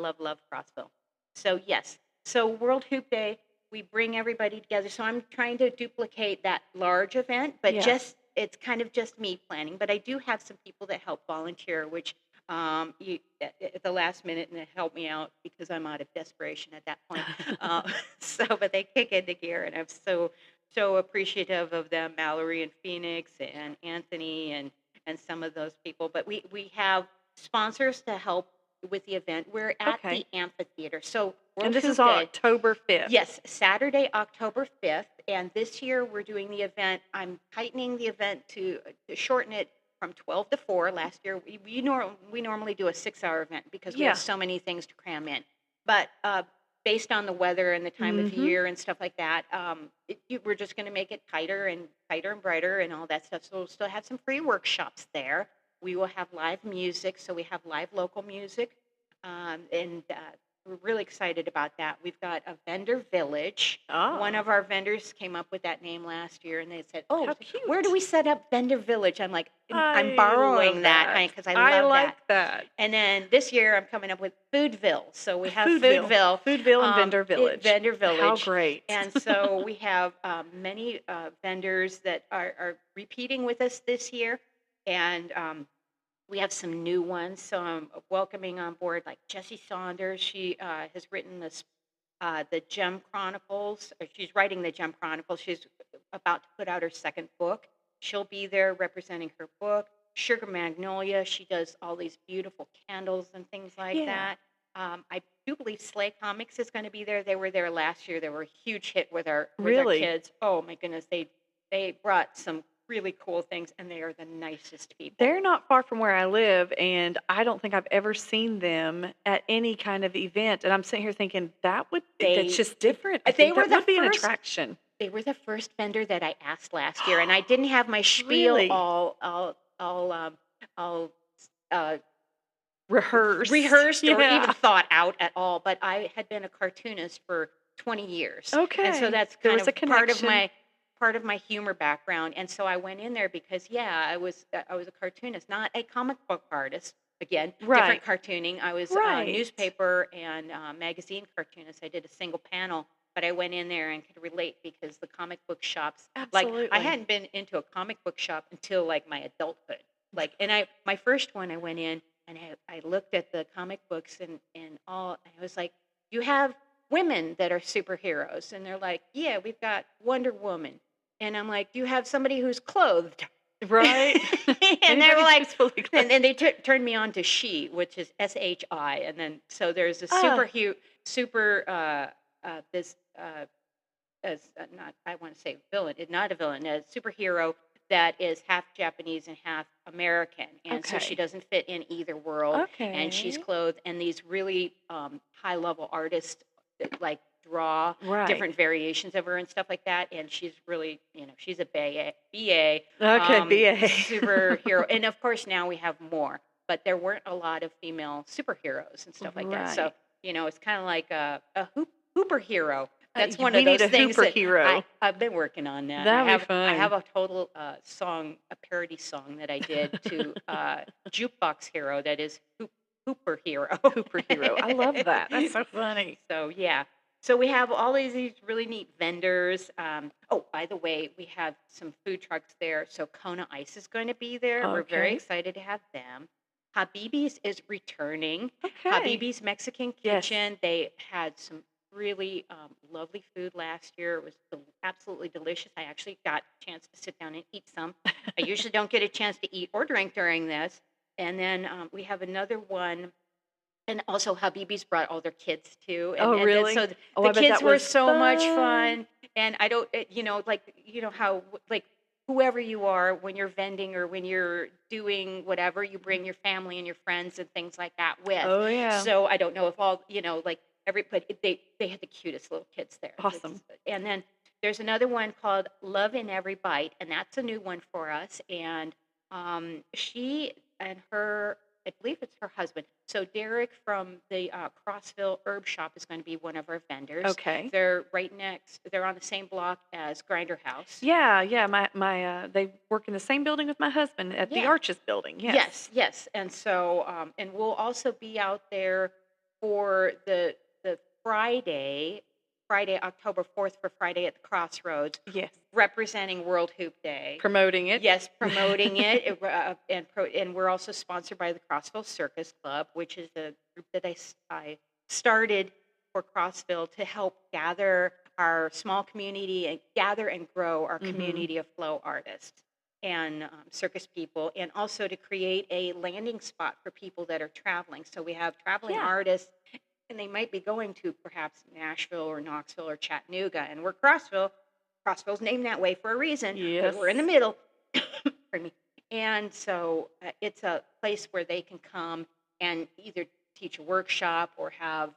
Crossville. So yes. So World Hoop Day, we bring everybody together. So I'm trying to duplicate that large event, but Yeah. it's kind of just me planning. But I do have some people that help volunteer, which at the last minute, and they help me out because I'm out of desperation at that point. But they kick into gear, and I'm so appreciative of them, Mallory and Phoenix and Anthony and some of those people. But we have sponsors to help with the event. We're at Okay. the amphitheater. So And World this is Hoop on Day. October 5th. Yes, Saturday, October 5th. And this year we're doing the event. I'm tightening the event to shorten it from 12 to 4. Last year we normally do a 6-hour event because we Yeah. have so many things to cram in. But based on the weather and the time of year and stuff like that, we're just going to make it tighter and brighter and all that stuff. So we'll still have some free workshops there. We will have live music. So we have live local music. And we're really excited about that. We've got a vendor village. One Oh, of our vendors came up with that name last year, and they said, "Oh, how where do cute. we set up vendor village?" I'm like, I'm I borrowing love that that. because I I love like that. that. And then this year I'm coming up with Foodville. So we have Foodville. Foodville, Foodville and Vendor Village. Vendor How Village. great. And so we have many vendors that are repeating with us this year. And we have some new ones. So I'm welcoming on board like Jessie Saunders. She has written the Gem Chronicles. She's writing the Gem Chronicles. She's about to put out her second book. She'll be there representing her book. Sugar Magnolia. She does all these beautiful candles and things like Yeah. that. I do believe Slay Comics is going to be there. They were there last year. They were a huge hit with our Really? kids. Oh my goodness, they brought some really cool things, and they are the nicest people. They're not far from where I live, and I don't think I've ever seen them at any kind of event. And I'm sitting here thinking that's just different. I they think were that the would be an first- attraction. They were the first vendor that I asked last year, and I didn't have my spiel Really? all Rehearsed. rehearsed or Yeah. even thought out at all. But I had been a cartoonist for 20 years. Okay. And so that's There kind was of a connection. part of my humor background. And so I went in there because I was a cartoonist, not a comic book artist. Again, Right. different cartooning. I was a Right. newspaper and magazine cartoonist. I did a single panel, but I went in there and could relate because the comic book shops, Absolutely. I hadn't been into a comic book shop until like my adulthood. My first one, I went in and I looked at the comic books and all, and I was like, you have women that are superheroes. And they're like, yeah, we've got Wonder Woman. And I'm like, do you have somebody who's clothed? Right. And they're Anybody like, who's fully and clothed. then they turned me on to She, which is SHI. And then, so there's a not, I want to say villain, not a villain, a superhero that is half Japanese and half American. And so she Okay. doesn't fit in either world. And she's Okay. clothed, and these really high level artists that, like, draw Right. different variations of her and stuff like that. And she's really, she's a BA Okay, BA. superhero. And of course, now we have more, but there weren't a lot of female superheroes and stuff like that. So, Right. it's kind of like a hooper hero. That's one We of need those a things hooper that hero. I've been working on that. That'd be I have fun. a total song, a parody song that I did to Jukebox Hero that is Hooper Hero. Hooper hero. I love that. That's so funny. So, yeah. So we have all these really neat vendors. Oh, by the way, we have some food trucks there. So Kona Ice is going to be there. We're very Okay. excited to have them. Habibi's is returning. Okay. Habibi's Mexican Yes. Kitchen. They had some really lovely food last year. It was absolutely delicious. I actually got a chance to sit down and eat some. I usually don't get a chance to eat or drink during this. And then we have another one, and also Habibi's brought all their kids too, Oh, and then really? so Oh, the I bet kids that were was so much fun. fun. And I don't, like how like whoever you are when you're vending or when you're doing whatever, you bring your family and your friends and things like that with. Oh, yeah. So I don't know if all like everybody they had the cutest little kids there. Awesome. And then there's another one called Love in Every Bite, and that's a new one for us. And she and her, I believe it's her husband. So Derek from the Crossville Herb Shop is going to be one of our vendors. Okay. They're right next. They're on the same block as Grinder House. Yeah, yeah. My they work in the same building with my husband at the Yeah. Arches building. Yes. Yes. And so, and we'll also be out there for the Friday, October 4th for Friday at the Crossroads, Yes. representing World Hoop Day. Promoting it. Yes, promoting it. And we're also sponsored by the Crossville Circus Club, which is a group that I started for Crossville to help gather our small community and gather and grow our Mhm. community of flow artists and circus people, and also to create a landing spot for people that are traveling. So we have traveling Yeah. artists, and they might be going to perhaps Nashville or Knoxville or Chattanooga, and we're Crossville. Crossville's named that way for a reason because we're in the Yes. middle. Pardon me. And so it's a place where they can come and either teach a workshop or have,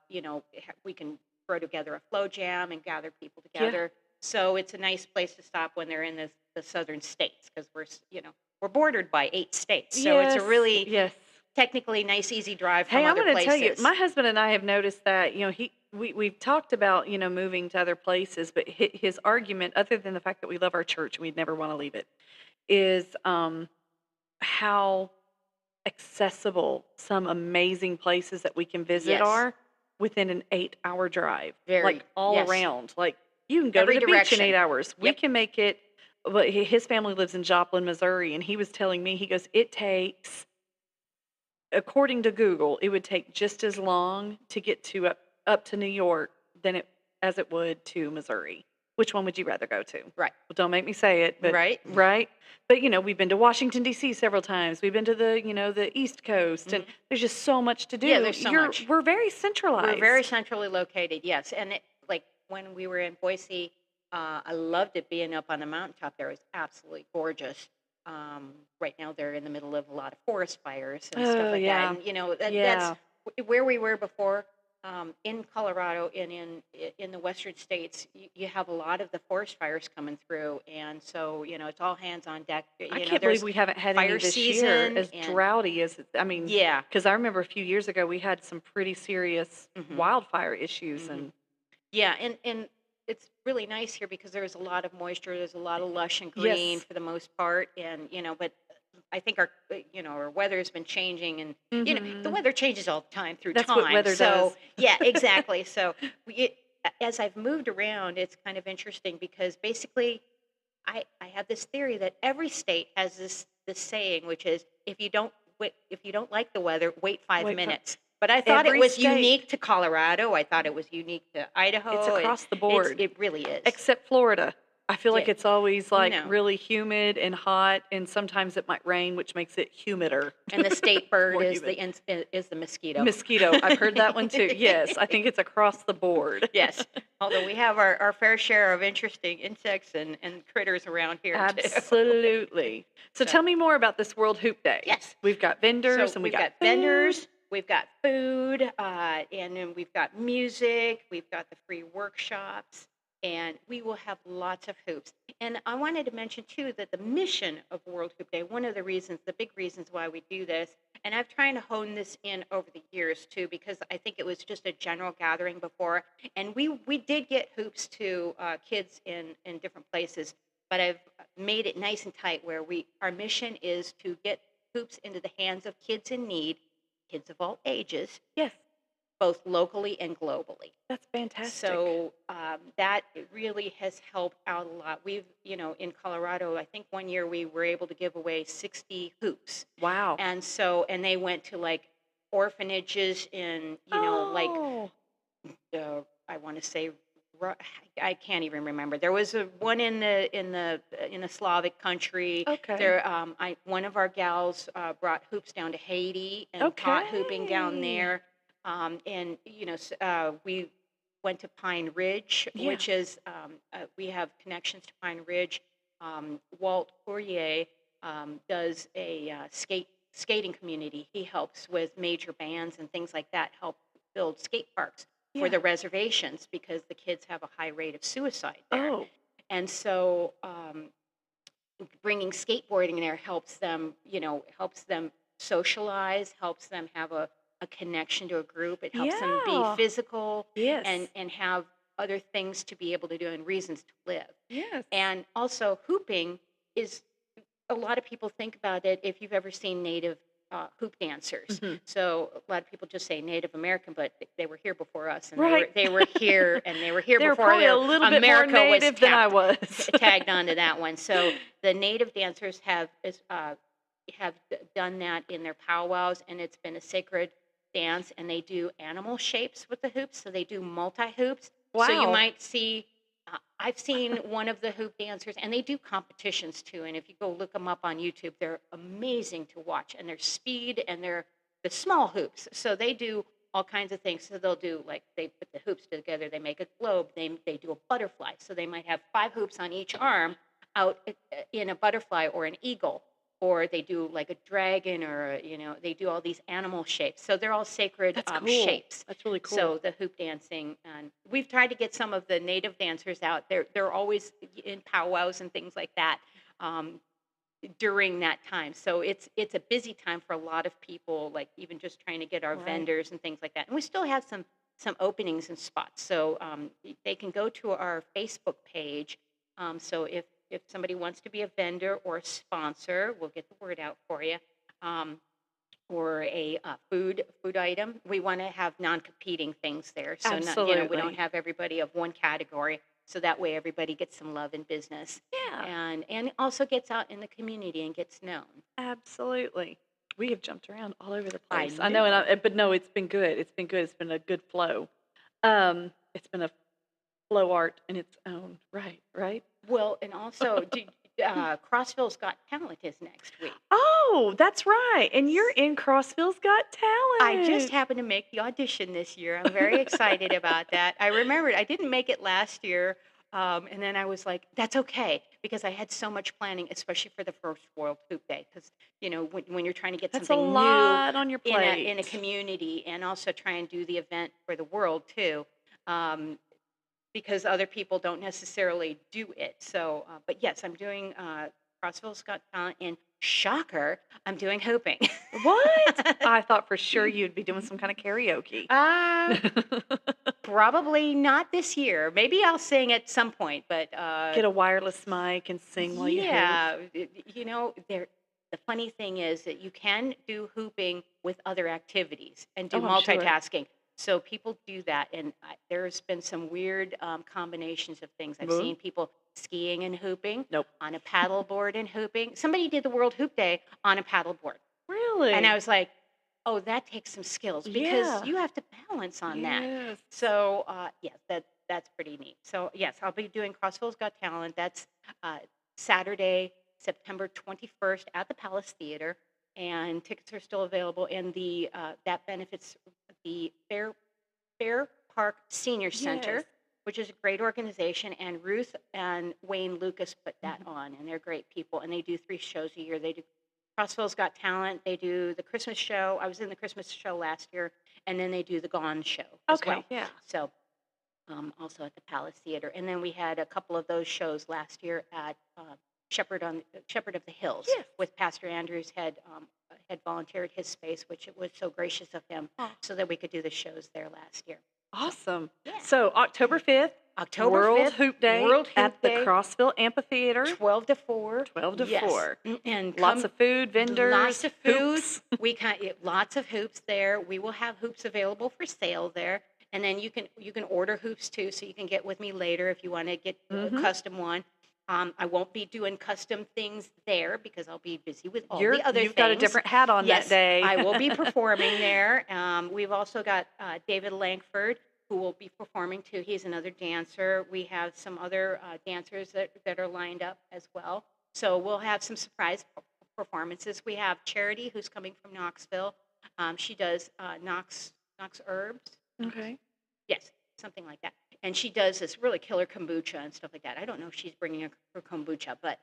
we can throw together a flow jam and gather people Yeah. together. So it's a nice place to stop when they're in the southern states because we're bordered by 8 states. So it's a Yes. really Yes. technically nice, easy drive Hey, from I'm other going to tell you, places. my husband and I have noticed that, we've talked about, moving to other places, but his argument, other than the fact that we love our church and we'd never want to leave it, is how accessible some amazing places that we can visit Yes. are within an 8-hour drive, Very, like all yes. around. Like you can go Every to the beach in direction. 8 hours. We Yep. can make it. But his family lives in Joplin, Missouri, and he was telling me, he goes, it takes, according to Google, it would take just as long to get to up to New York as it would to Missouri. Which one would you rather go to? Right. Well, don't make me say it, but Right. right. But we've been to Washington D.C. several times. We've been to the East Coast, and there's just so much to do. Yeah, there's so much. We're very centralized. We're very centrally located, yes. And like when we were in Boise, I loved it being up on the mountaintop there. It was absolutely gorgeous. Right now they're in the middle of a lot of forest fires and stuff Oh, like yeah. that. And that's Yeah. where we were before. In Colorado and in the western states, you have a lot of the forest fires coming through, and so it's all hands on deck. I can't believe we haven't had any fire this year season as and droughty as yeah. because I remember a few years ago we had some pretty serious Mhm. wildfire issues, Mhm. and Yeah, and it's really nice here because there's a lot of moisture. There's a lot of lush and green yes, for the most part, and but I think our weather has been changing, and the hmm weather changes all the time through that's what time. weather So does. yeah, exactly. So as I've moved around, it's kind of interesting because basically I have this theory that every state has this saying, which is if you don't like the weather, wait 5 Wait, minutes. But I thought it every was state, unique to Colorado. I thought it was unique to it's Idaho, and across the board. it really is. Except Florida. I feel like Yeah, it's always like no. really humid and hot, and sometimes it might rain, which makes it humider. And the state bird More is humid. the mosquito. Mosquito. I've heard that one too. Yes, I think it's across the board. Yes. Although we have our fair share of interesting insects and critters around here too. Absolutely. So tell me more about this World Hoop Day. Yes. We've got vendors So and we've got food. vendors, we've got food, and then we've got music, we've got the free workshops, and we will have lots of hoops. And I wanted to mention too that the mission of World Hoop Day, one of the big reasons why we do this, and I've tried to hone this in over the years too, because I think it was just a general gathering before, and we did get hoops to kids in different places, but I've made it nice and tight where our mission is to get hoops into the hands of kids in need, kids of all ages, Yes. both locally and globally. That's fantastic. So that really has helped out a lot. We've, in Colorado, I think one year we were able to give away 60 hoops. Wow. And they went to like orphanages in, like Oh, I want to say Ru- I can't even remember. There was one in a Slavic country. okay. There, one of our gals brought hoops down to Haiti and taught hooping down Okay. there. And we went to Pine Ridge, Yeah. which is we have connections to Pine Ridge. Walt Poirier does a skating community. He helps with major bands and things like that. Help build skate parks for Yeah. the reservations because the kids have a high rate of suicide there. Oh, And so bringing skateboarding there helps them socialize, helps them have a connection to a group. It helps them be yeah. physical Yes. and have other things to be able to do and reasons to live. Yes. And also hooping is a lot of people think about it if you've ever seen native hoop dancers. Hmm. So a lot of people just say Native American, but they were here before us, and Right. they were here, and they were here They were before probably a little bit more America was native than I was. tagged onto that one. So the native dancers have done that in their powwows, and it's been a sacred dance. And they do animal shapes with the hoops, so they do multi hoops. So you Wow. might see. I've seen one of the hoop dancers, and they do competitions too. And if you go look them up on YouTube, they're amazing to watch. And their speed, and they're the small hoops. So they do all kinds of things. So they'll do like they put the hoops together, they make a globe, they do a butterfly. So they might have 5 hoops on each arm out in a butterfly or an eagle, or they do like a dragon, or they do all these animal shapes. So they're all sacred That's cool. shapes. That's really cool. So the hoop dancing, and we've tried to get some of the native dancers out. They're always in powwows and things like that during that time. So it's a busy time for a lot of people, like even just trying to get our Right. vendors and things like that. And we still have some openings and spots. So they can go to our Facebook page. So if somebody wants to be a vendor or a sponsor, we'll get the word out for you. Or a food item. We want to have non-competing things there, so we don't Absolutely. have everybody of one category. So that way, everybody gets some love in business, Yeah. and also gets out in the community and gets known. Absolutely. We have jumped around all over the I place. I know, know. but no, it's been good. It's been good. It's been a good flow. It's been a flow art in its own right. Right. Well, and also, Crossville's Got Talent is next week. Oh, that's right. And you're in Crossville's Got I just Talent. happened to make the audition this year. I'm very excited about that. I remembered I didn't make it last year, and then I was like, "That's okay," because I had so much planning, especially for the first World Hoop Day. Because when you're trying to get That's a something new lot on your in a plate. community, and also try and do the event for the world too, um, because other people don't necessarily do it. So, but yes, I'm doing Crossville's Got Talent, and shocker, I'm doing hooping. What? I thought for sure you'd be doing some kind of karaoke. Probably not this year. Maybe I'll sing at some point, but Get a wireless mic and sing while you hoop. yeah, the funny thing is that you can do hooping with other activities and do Oh, I'm sure. multitasking. So people do that, and there's been some weird combinations of things. I've Whoa. seen people skiing and hooping, Nope. on a paddleboard and hooping. Somebody did the World Hoop Day on a paddleboard, Really? and I was like, "Oh, that takes some skills because Yeah. you have to balance on that." Yes. So yes, that's pretty neat. So yes, I'll be doing Crossville's Got Talent. That's Saturday, September 21st at the Palace Theater, and tickets are still available. And the that benefits the Fair Park Senior Center, Yes. which is a great organization. And Ruth and Wayne Lucas put that Mhm. on, and they're great people. And they do 3 shows a year. They do Crossville's Got Talent. They do the Christmas show. I was in the Christmas show last year, and then they do the Gone show as Okay. well. Yeah. So also at the Palace Theater. And then we had a couple of those shows last year at Shepherd of the Hills, Yes. with Pastor Andrews had volunteered his space, which it was so gracious of him, Oh, so that we could do the shows there last year. So awesome. yeah, So October 5th, October World 5th, Hoop Day World Hoop at the Day, Crossville Amphitheater, 12 to 4. 12 to Yes. 4. And Lots come, of food, lots vendors, of food. hoops. We can lots of hoops there. We will have hoops available for sale there. And then you can order hoops too, so you can get with me later if you want to get a Hmm. custom one. I won't be doing custom things there because I'll be busy with all the other You've got a things. different hat on that Yes, day. I will be performing there. We've also got David Langford who will be performing too. He's another dancer. We have some other dancers that are lined up as well. So we'll have some surprise performances. We have Charity who's coming from Knoxville. She does Knox herbs. Okay. Yes, something like that. And she does this really killer kombucha and stuff like that. I don't know if she's bringing her kombucha, but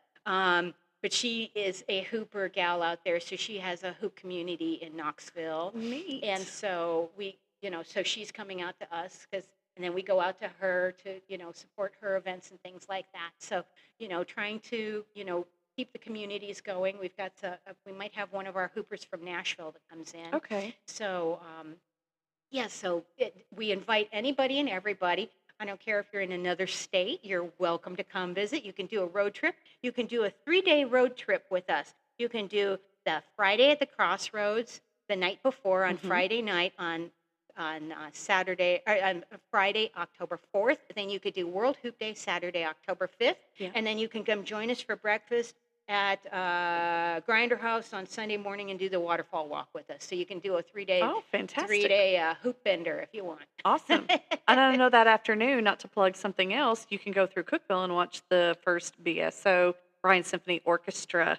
she is a hooper gal out there, so she has a hoop community in Knoxville, and Neat. so so she's coming out to us and then we go out to her to support her events and things like that. So trying to keep the communities going. We might have one of our hoopers from Nashville that comes in. Okay. So yeah, so we invite anybody and everybody. I don't care if you're in another state, you're welcome to come visit. You can do a road trip. You can do a 3-day road trip with us. You can do the Friday at the Crossroads the night before on Hmm. Friday night on Saturday or on Friday, October 4th. Then you could do World Hoop Day Saturday, October 5th. Yeah. And then you can come join us for breakfast at Grinder House on Sunday morning and do the waterfall walk with us. So you can do a Oh, fantastic. 3-day hoop bender if you want. Awesome. And I know that afternoon, not to plug something else, you can go through Cookville and watch the first BSO Bryan Symphony Orchestra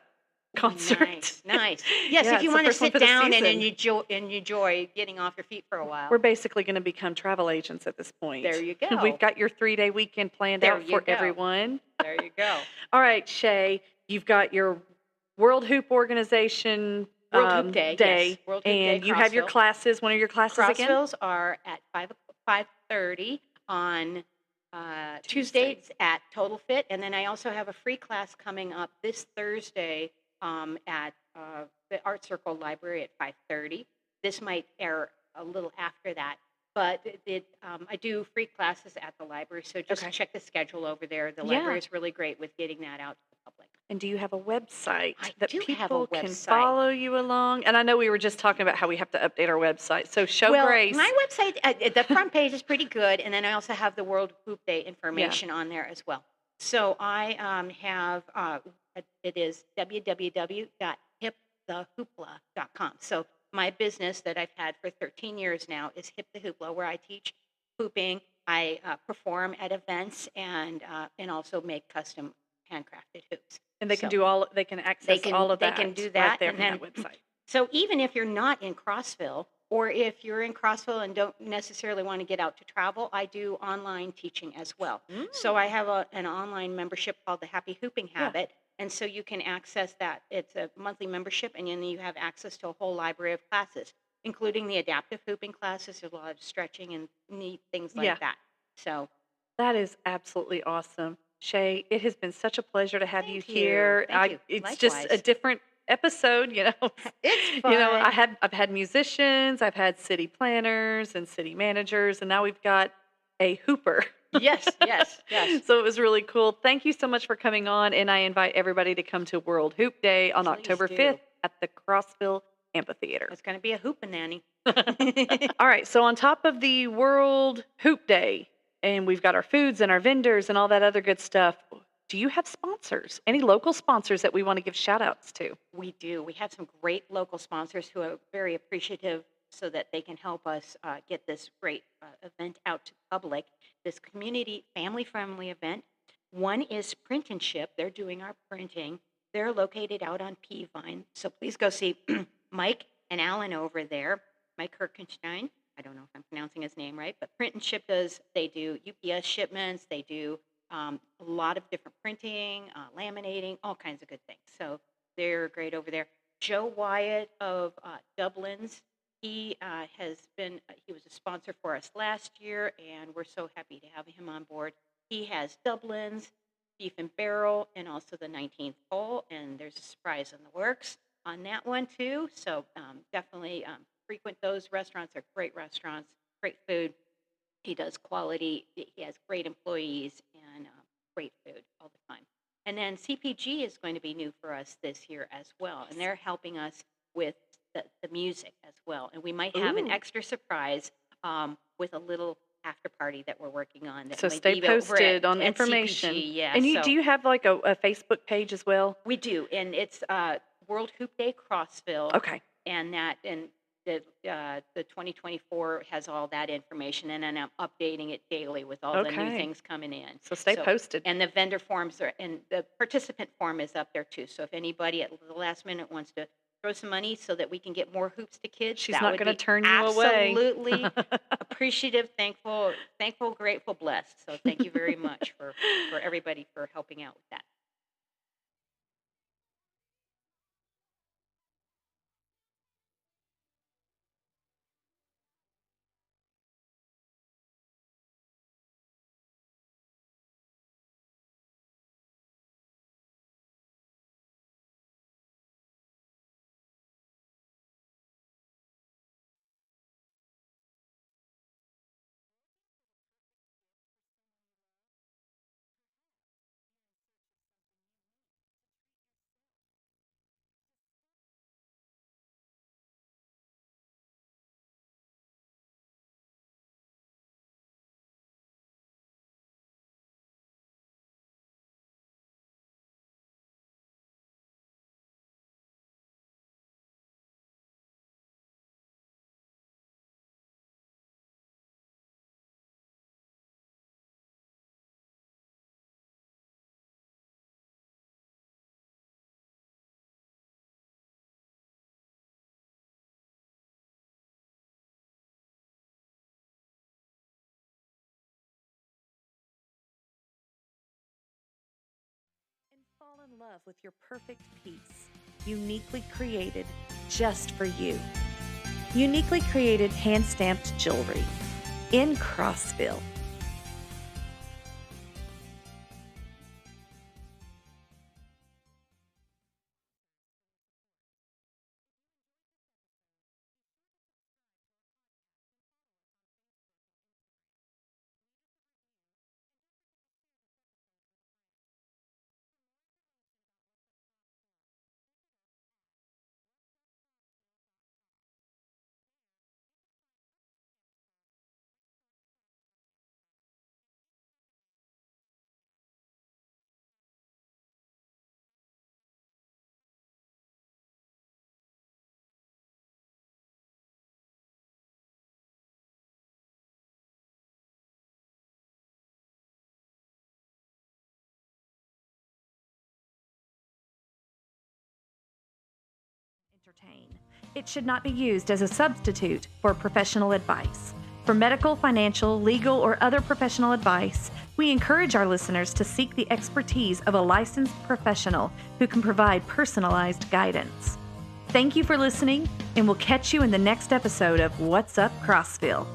concert. Nice, nice. Yes, Yeah, if you it's the want to first one sit for the down and season. enjoy getting off your feet for a while. We're basically going to become travel agents at this point. There you We've go. got your 3-day weekend planned There out you for go. everyone. There you go. All right, Shay, you've got your World Hoop Organization World Hoop Day, yes. World Hoop Day, and you have your Crossville. classes. When are your classes again? Crossvilles are at 5:30 on Tuesdays at Total Fit, and then I also have a free class coming up this Thursday at the Art Circle Library at 5:30. This might air a little after that, but I do free classes at the library, so just Okay. check the schedule over there. The Yeah. library is really great with getting that out to the public. And do you have a website I that do have a people can website. follow you along? And I know we were just talking about how we have to update our website. So show Well, grace. my website, the front page is pretty good, and then I also have the World Hoop Day information on there as well. So I have it is www.hipthehoopla.com. So my business that I've had for 13 years now is Hip the Hoopla, where I teach hooping. I perform at events and also make custom handcrafted hoops. And they can So they can access all of they that can do right that, there and from that then website. so even if you're not in Crossville, or if you're in Crossville and don't necessarily want to get out to travel, I do online teaching as well. So I have an online membership called the Happy Hooping Yeah. Habit, and so you can access that. It's a monthly membership, and then you have access to a whole library of classes, including the adaptive hooping classes. There's a lot of stretching and neat things Yeah. like that. So That is absolutely awesome. Shay, it has been such a pleasure to have you thank you. here. Thank you. It's just a Likewise. different episode, It's You know, fun. I've had musicians, I've had city planners and city managers, and now we've got a hooper. Yes, yes, yes. So it was really cool. Thank you so much for coming on, and I invite everybody to come to World Hoop Day on Please October do. 5th at the Crossville Amphitheater. It's going to be a hoopananny. All right, so on top of the World Hoop Day, and we've got our foods and our vendors and all that other good stuff, do you have sponsors? Any local sponsors that we want to give shout outs to? We do. We have some great local sponsors who are very appreciative so that they can help us get this great event out to the public, this community family friendly event. One is Print and Ship. They're doing our printing. They're located out on Peavine. So please go see Mike and Alan over there. Mike Kirkenstein. I don't know if I'm pronouncing his name right, but Print and Ship they do UPS shipments. They do a lot of different printing, laminating, all kinds of good things. So they're great over there. Joe Wyatt of Dublin's, he he was a sponsor for us last year, and we're so happy to have him on board. He has Dublin's, Beef and Barrel, and also the 19th Hole, and there's a surprise in the works on that one too. So definitely frequent those restaurants. They're great restaurants, great food. He does quality. He has great employees and great food all the time. And then CPG is going to be new for us this year as well, and they're helping us with the music as well. And we might have an Ooh. extra surprise with a little after party that we're working on that So might stay be over posted on at information. CPG. Yeah, And so do you have like a Facebook page as well? we do, and it's World Hoop Day Crossville, Okay. and the 2024 has all that information, and then I'm updating it daily with all the new Okay. things coming in. So stay So, posted. and the vendor forms and the participant form is up there too. So if anybody at the last minute wants to throw some money so that we can get more hoops to kids, She's that not would going to be turn you away. absolutely appreciative, thankful, grateful, blessed. So thank you very much for everybody for helping out with that. And fall in love with your perfect piece, uniquely created just for you. Uniquely created hand stamped jewelry in Crossville. Entertain. It should not be used as a substitute for professional advice. For medical, financial, legal, or other professional advice, we encourage our listeners to seek the expertise of a licensed professional who can provide personalized guidance. Thank you for listening, and we'll catch you in the next episode of What's Up, Crossville.